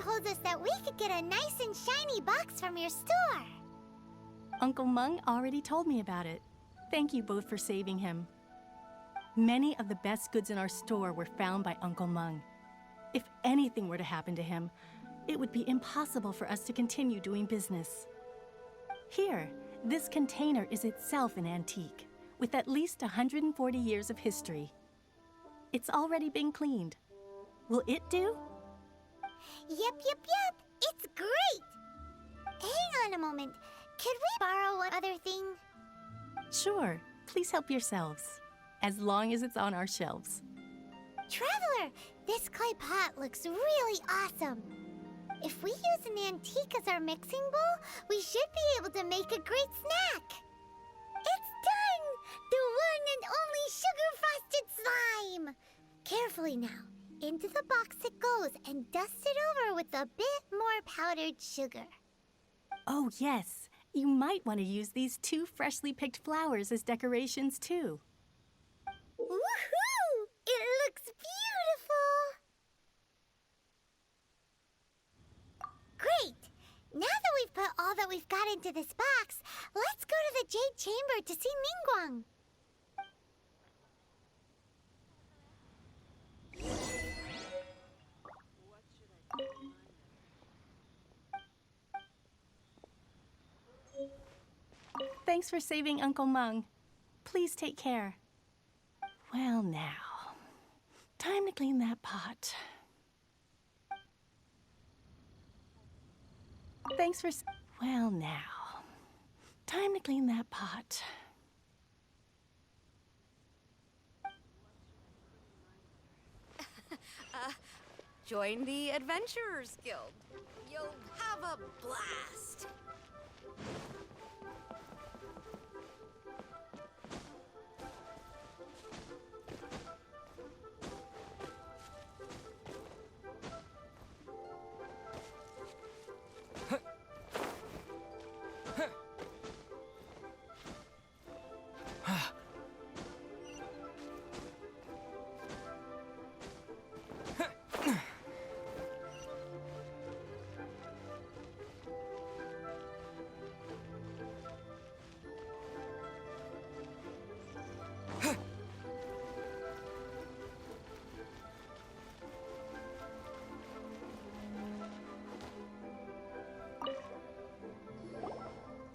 told us that we could get a nice and shiny box from your store. Uncle Mung already told me about it. Thank you both for saving him. Many of the best goods in our store were found by Uncle Mung. If anything were to happen to him, it would be impossible for us to continue doing business. Here, this container is itself an antique, with at least 140 years of history. It's already been cleaned. Will it do? Yep. It's great! Hang on a moment. Could we borrow one other thing? Sure, please help yourselves, as long as it's on our shelves. Traveler, this clay pot looks really awesome. If we use an antique as our mixing bowl, we should be able to make a great snack. It's done! The one and only sugar-frosted slime! Carefully now. Into the box it goes and dust it over with a bit more powdered sugar. Oh yes, you might want to use these 2 freshly picked flowers as decorations too. Woohoo! It looks beautiful! Great! Now that we've put all that we've got into this box, let's go to the Jade Chamber to see Ningguang. Thanks for saving Uncle Mung. Please take care. Well now, time to clean that pot. Thanks for... Well now, time to clean that pot. Join the Adventurers Guild. You'll have a blast.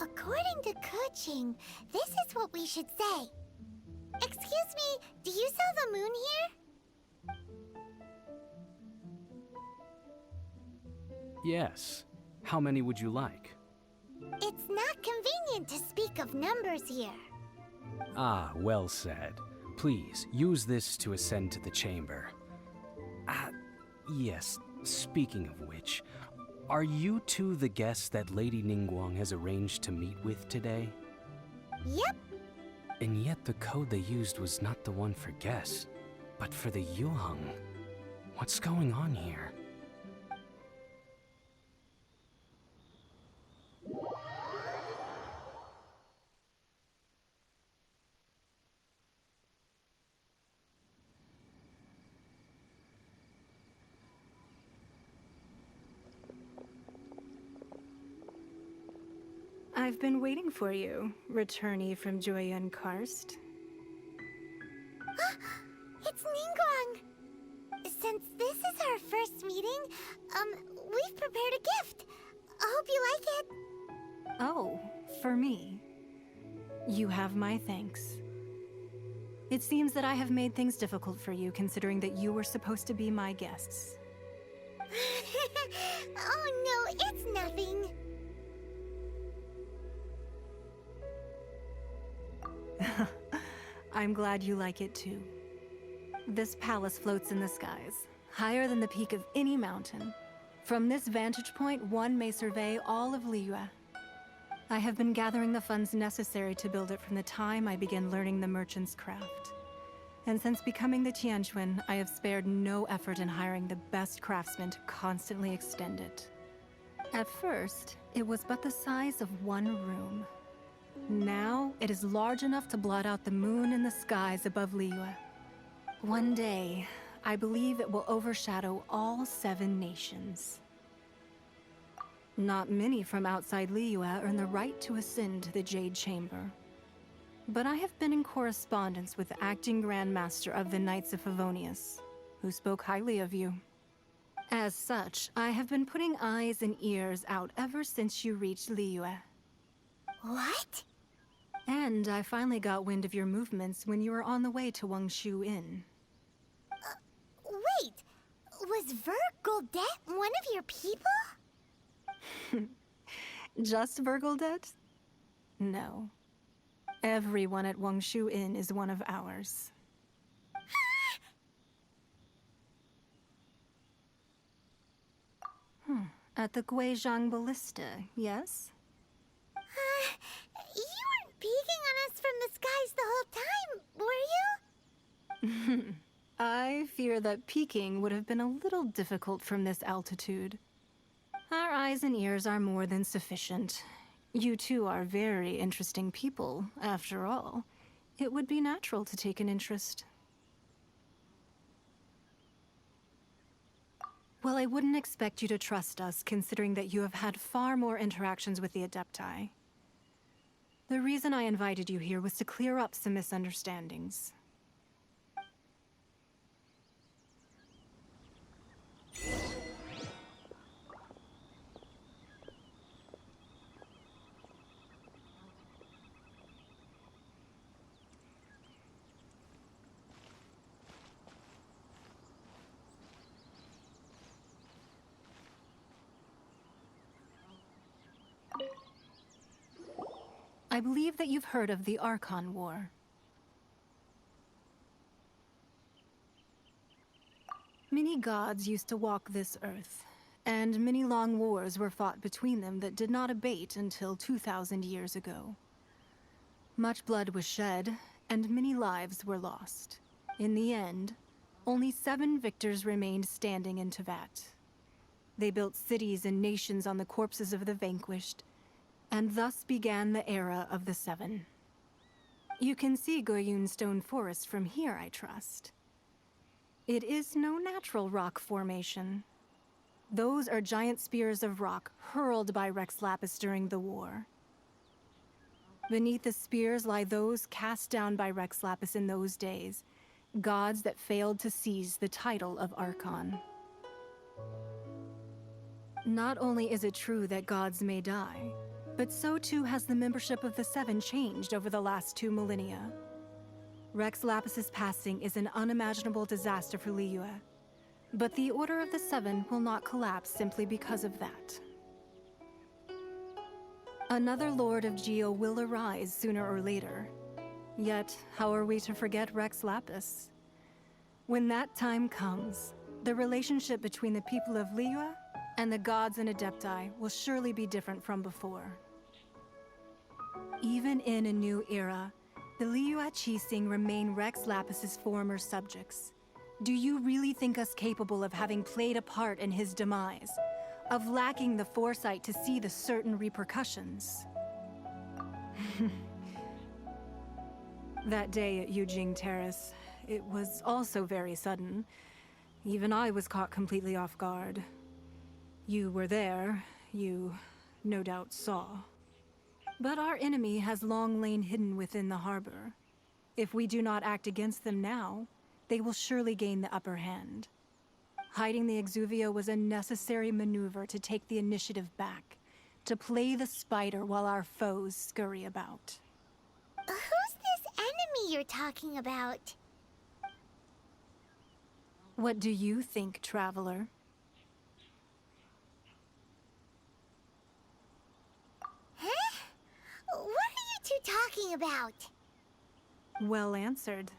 According to Kuching, this is what we should say. Excuse me, do you sell the moon here? Yes. How many would you like? It's not convenient to speak of numbers here. Ah, well said. Please, use this to ascend to the chamber. Yes, speaking of which, are you two the guests that Lady Ningguang has arranged to meet with today? Yep. And yet the code they used was not the one for guests, but for the Yuheng. What's going on here? I've been waiting for you, returnee from Joyun Karst. It's Ningguang! Since this is our first meeting, we've prepared a gift. I hope you like it. Oh, for me. You have my thanks. It seems that I have made things difficult for you, considering that you were supposed to be my guests. Oh no, it's nothing. I'm glad you like it too. This palace floats in the skies, higher than the peak of any mountain. From this vantage point, one may survey all of Liyue. I have been gathering the funds necessary to build it from the time I began learning the merchant's craft. And since becoming the Tianquan, I have spared no effort in hiring the best craftsmen to constantly extend it. At first, it was but the size of one room. Now, it is large enough to blot out the moon in the skies above Liyue. One day, I believe it will overshadow all 7 nations. Not many from outside Liyue earn the right to ascend to the Jade Chamber. But I have been in correspondence with the acting Grand Master of the Knights of Favonius, who spoke highly of you. As such, I have been putting eyes and ears out ever since you reached Liyue. What? And I finally got wind of your movements when you were on the way to Wangshu Inn. Wait, was Vergoldet one of your people? Just Vergoldet? No. Everyone at Wangshu Inn is one of ours. At the Guizhang Ballista, yes? You weren't peeking on us from the skies the whole time, were you? I fear that peeking would have been a little difficult from this altitude. Our eyes and ears are more than sufficient. You two are very interesting people, after all. It would be natural to take an interest. Well, I wouldn't expect you to trust us, considering that you have had far more interactions with the Adepti. The reason I invited you here was to clear up some misunderstandings. I believe that you've heard of the Archon War. Many gods used to walk this earth, and many long wars were fought between them that did not abate until 2,000 years ago. Much blood was shed, and many lives were lost. In the end, only 7 victors remained standing in Tevat. They built cities and nations on the corpses of the vanquished, and thus began the era of the 7. You can see Goyun Stone Forest from here, I trust. It is no natural rock formation. Those are giant spears of rock hurled by Rex Lapis during the war. Beneath the spears lie those cast down by Rex Lapis in those days, gods that failed to seize the title of Archon. Not only is it true that gods may die, but so too has the membership of the 7 changed over the last 2 millennia. Rex Lapis's passing is an unimaginable disaster for Liyue, but the Order of the 7 will not collapse simply because of that. Another Lord of Geo will arise sooner or later. Yet, how are we to forget Rex Lapis? When that time comes, the relationship between the people of Liyue and the gods and Adepti will surely be different from before. Even in a new era, the Liyue Qixing remain Rex Lapis's former subjects. Do you really think us capable of having played a part in his demise? Of lacking the foresight to see the certain repercussions? That day at Yujing Terrace, it was also very sudden. Even I was caught completely off guard. You were there, you no doubt saw. But our enemy has long lain hidden within the harbor. If we do not act against them now, they will surely gain the upper hand. Hiding the Exuvio was a necessary maneuver to take the initiative back, to play the spider while our foes scurry about. Who's this enemy you're talking about? What do you think, traveler? Huh? What are you two talking about? Well answered.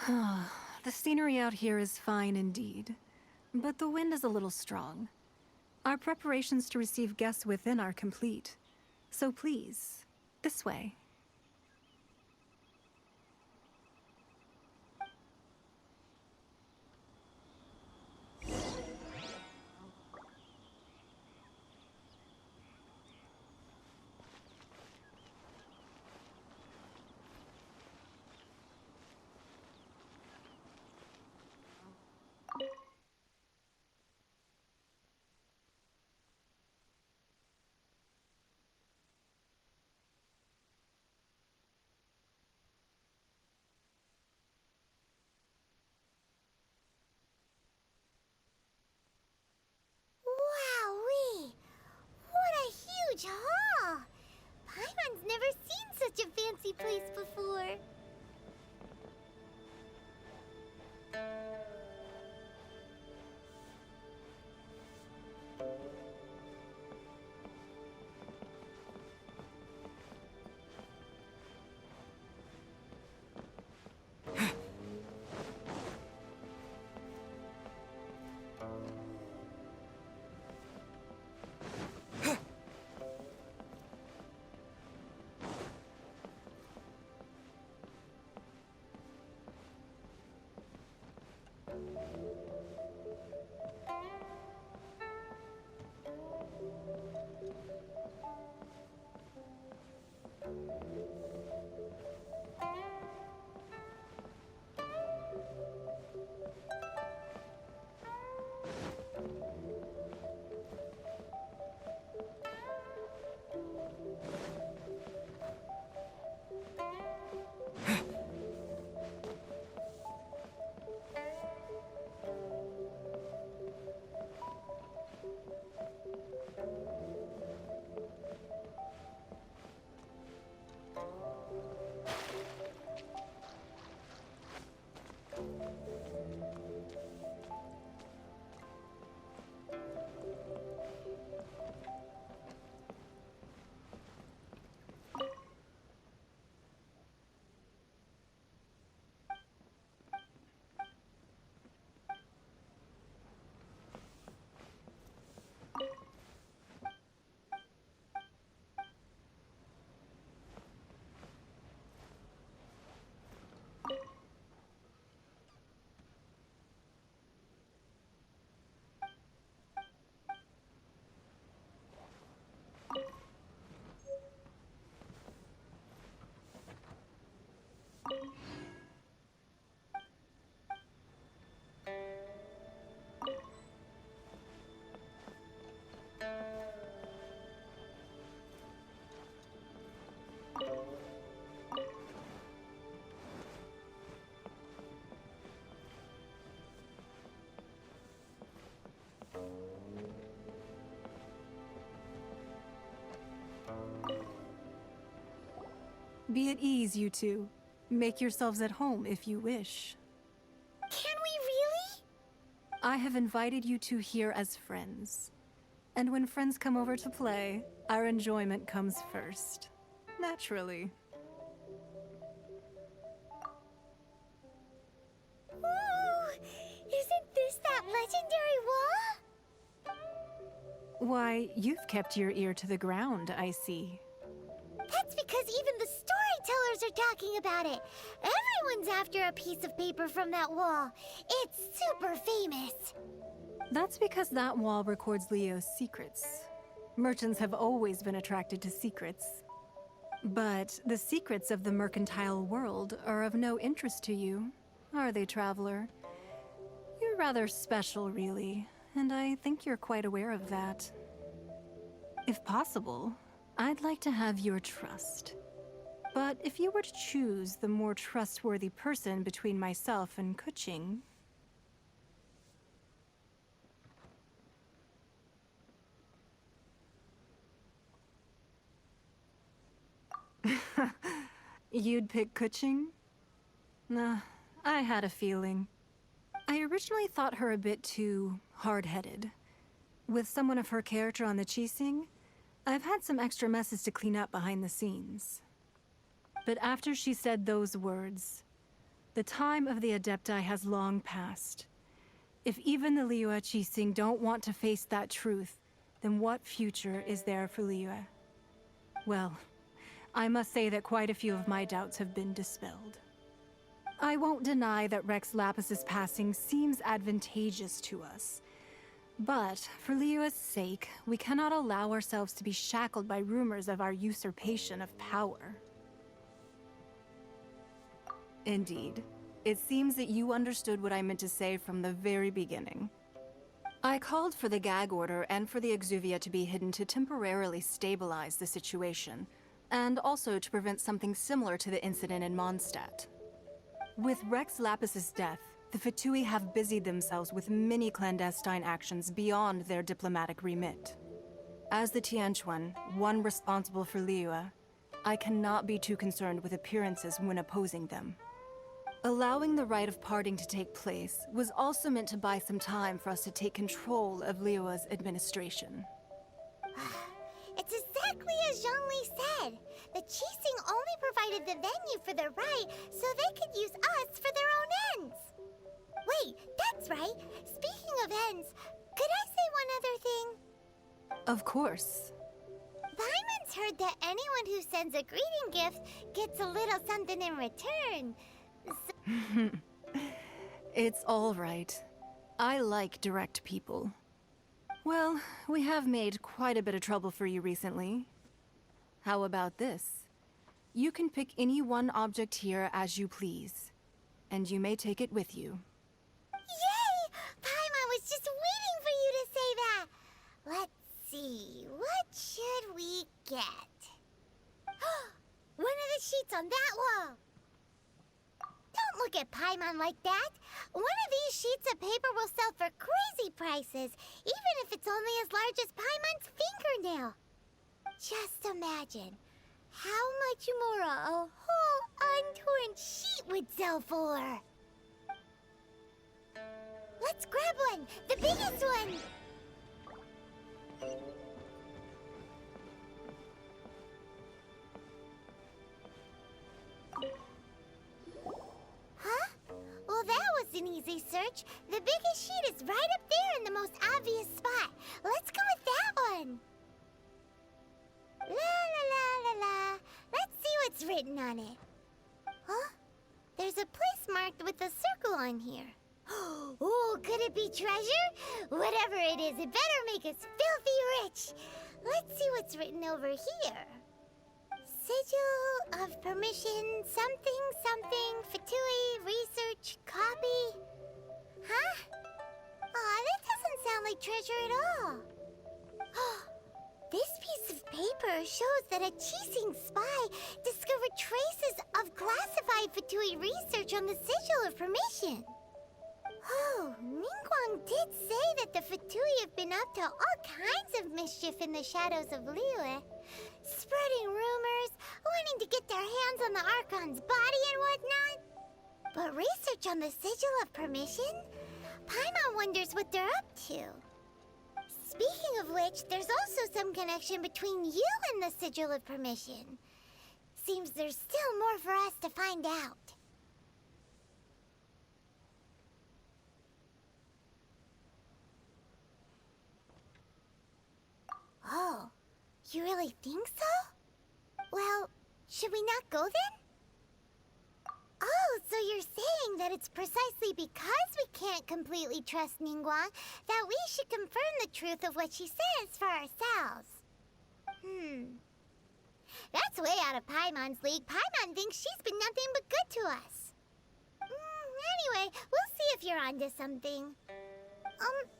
Huh? The scenery out here is fine indeed, but the wind is a little strong. Our preparations to receive guests within are complete, so please, this way. Be at ease, you two. Make yourselves at home if you wish. Can we really? I have invited you two here as friends. And when friends come over to play, our enjoyment comes first. Naturally. Ooh, isn't this that legendary wall? Why, you've kept your ear to the ground, I see. That's because even the storytellers are talking about it. Everyone's after a piece of paper from that wall. It's super famous. That's because that wall records Leo's secrets. Merchants have always been attracted to secrets. But the secrets of the mercantile world are of no interest to you, are they, traveler? You're rather special, really, and I think you're quite aware of that. If possible, I'd like to have your trust. But if you were to choose the more trustworthy person between myself and Kuching... You'd pick Kuching? Nah, I had a feeling. I originally thought her a bit too hard-headed. With someone of her character on the Qixing, I've had some extra messes to clean up behind the scenes. But after she said those words, the time of the Adepti has long passed. If even the Liyue Qixing don't want to face that truth, then what future is there for Liyue? Well, I must say that quite a few of my doubts have been dispelled. I won't deny that Rex Lapis's passing seems advantageous to us. But, for Liyue's sake, we cannot allow ourselves to be shackled by rumors of our usurpation of power. Indeed. It seems that you understood what I meant to say from the very beginning. I called for the gag order and for the Exuvia to be hidden to temporarily stabilize the situation, and also to prevent something similar to the incident in Mondstadt. With Rex Lapis's death, the Fatui have busied themselves with many clandestine actions beyond their diplomatic remit. As the Tianquan, one responsible for Liyue, I cannot be too concerned with appearances when opposing them. Allowing the rite of parting to take place was also meant to buy some time for us to take control of Liyue's administration. It's exactly as Zhongli said. The Qixing only provided the venue for the rite so they could use us for their own ends. Wait, that's right. Speaking of ends, could I say one other thing? Of course. Vyman's heard that anyone who sends a greeting gift gets a little something in return. So It's all right. I like direct people. Well, we have made quite a bit of trouble for you recently. How about this? You can pick any one object here as you please, and you may take it with you. Yay! Paimon was just waiting for you to say that. Let's see, what should we get? One of the sheets on that wall. Don't look at Paimon like that. One of these sheets of paper will sell for crazy prices, even if it's only as large as Paimon's fingernail. Just imagine how much more a whole untorn sheet would sell for. Let's grab one, the biggest one. Huh? Well, that was an easy search. The biggest sheet is right up there in the most obvious spot. Let's go with that one. La la la la la. Let's see what's written on it. Huh? There's a place marked with a circle on here. Oh, could it be treasure? Whatever it is, it better make us filthy rich. Let's see what's written over here. Sigil of permission, something, something, Fatui, research, copy. Huh? Aw, that doesn't sound like treasure at all. This piece of paper shows that a Qixing spy discovered traces of classified Fatui research on the Sigil of Permission. Oh, Ningguang did say that the Fatui have been up to all kinds of mischief in the shadows of Liyue. Spreading rumors, wanting to get their hands on the Archon's body and whatnot. But research on the Sigil of Permission? Paimon wonders what they're up to. Speaking of which, there's also some connection between you and the Sigil of Permission. Seems there's still more for us to find out. Oh, you really think so? Well, should we not go then? Oh, so you're saying that it's precisely because we can't completely trust Ningguang that we should confirm the truth of what she says for ourselves. That's way out of Paimon's league. Paimon thinks she's been nothing but good to us. Anyway, we'll see if you're onto something.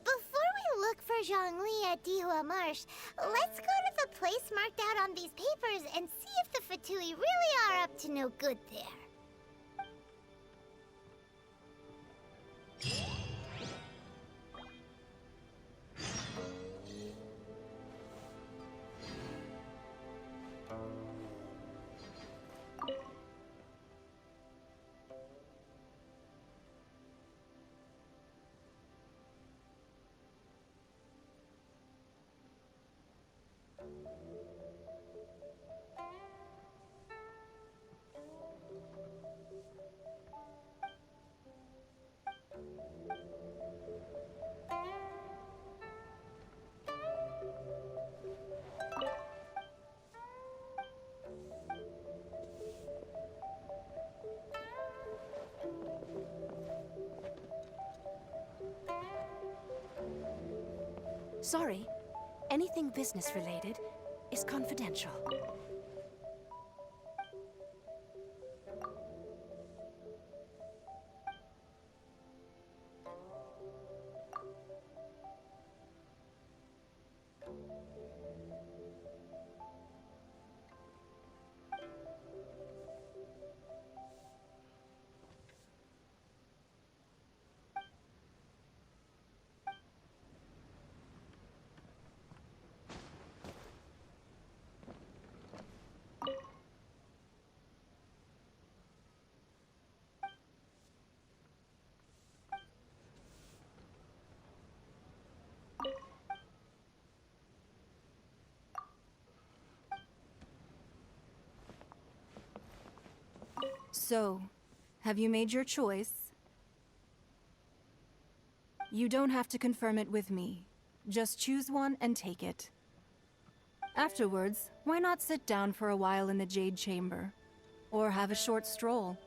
Before we look for Zhongli at Dihua Marsh, let's go to the place marked out on these papers and see if the Fatui really are up to no good there. Sorry, anything business related is confidential. So, have you made your choice? You don't have to confirm it with me. Just choose one and take it. Afterwards, why not sit down for a while in the Jade Chamber? Or have a short stroll?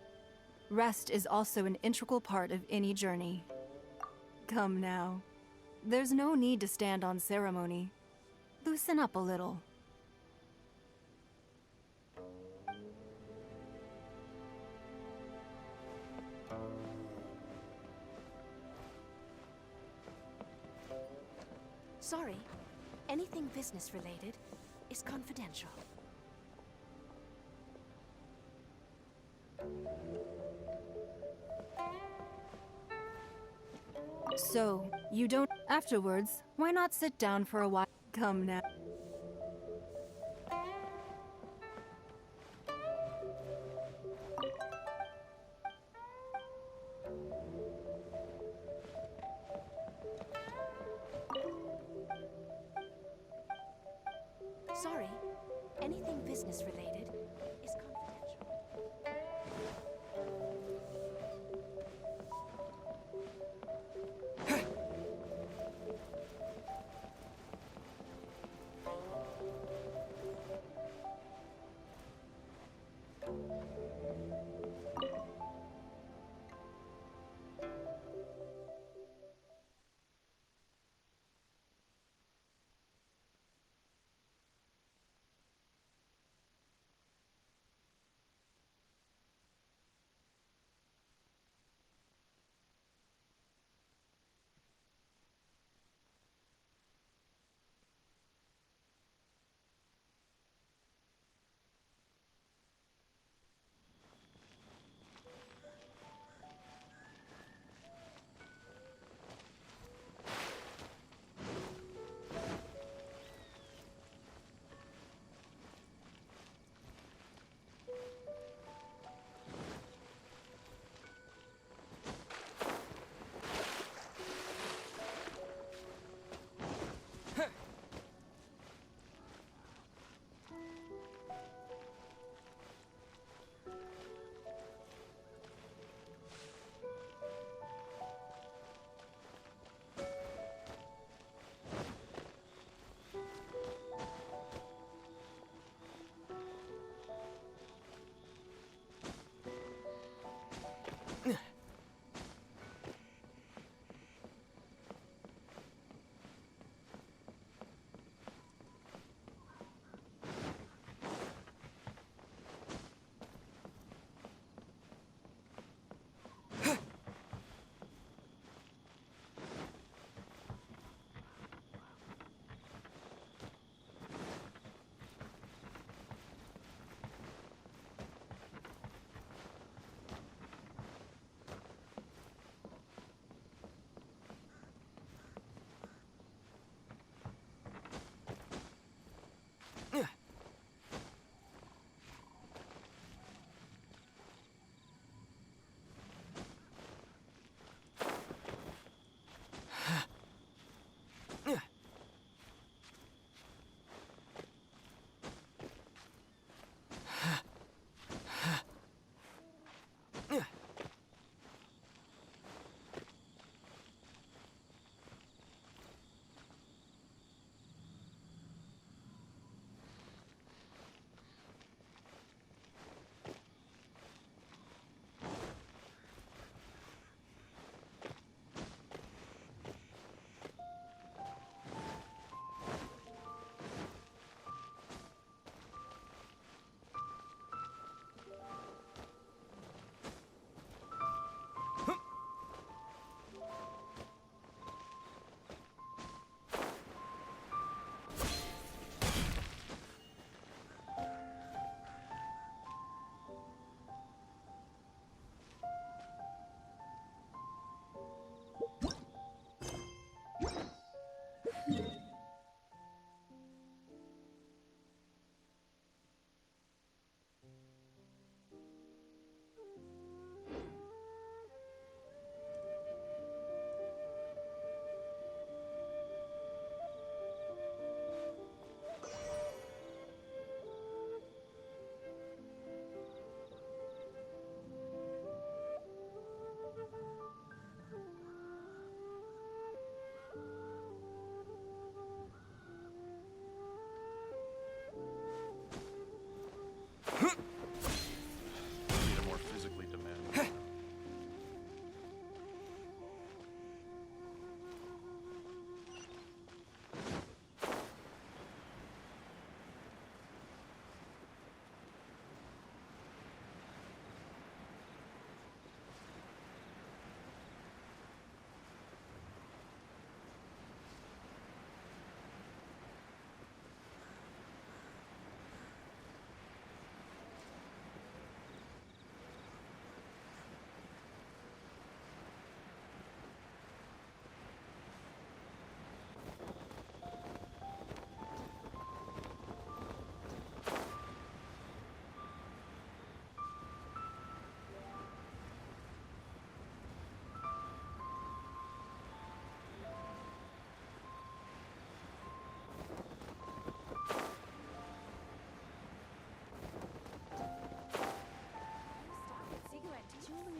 Rest is also an integral part of any journey. Come now. There's no need to stand on ceremony. Loosen up a little. Sorry, anything business related is confidential. So, you don't... Afterwards, why not sit down for a while? Come now. Sorry, anything business related is confidential.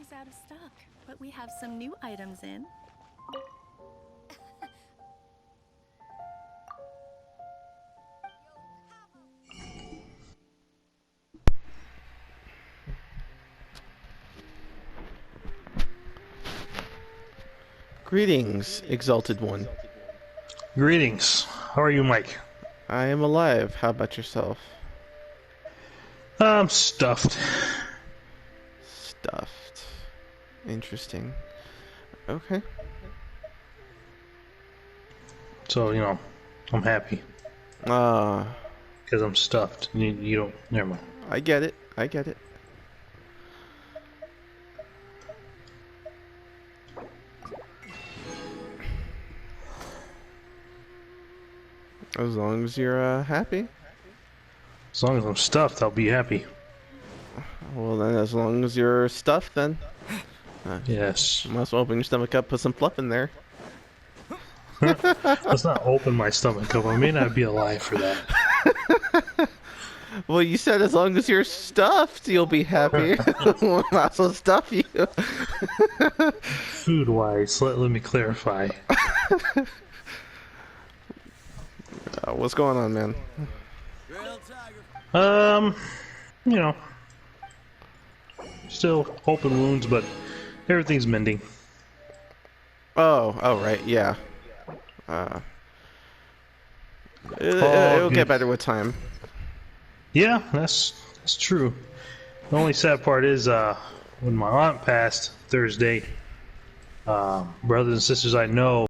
was out of stock, but we have some new items in. Greetings, Exalted One. Greetings. How are you, Mike? I am alive. How about yourself? I'm stuffed. Stuffed. Interesting. Okay. So, you know, I'm happy. Because I'm stuffed. You don't... Never mind. I get it. I get it. As long as you're happy. As long as I'm stuffed, I'll be happy. Well then, as long as you're stuffed, then. Yes. You might as well open your stomach up, put some fluff in there. Let's not open my stomach up. I may not be alive for that. Well, you said as long as you're stuffed, you'll be happy. We'll also stuff you. Food-wise, let me clarify. What's going on, man? You know, still open wounds, but everything's mending. Oh, right, yeah. It'll get better with time. Yeah, that's true. The only sad part is when my aunt passed Thursday, brothers and sisters I know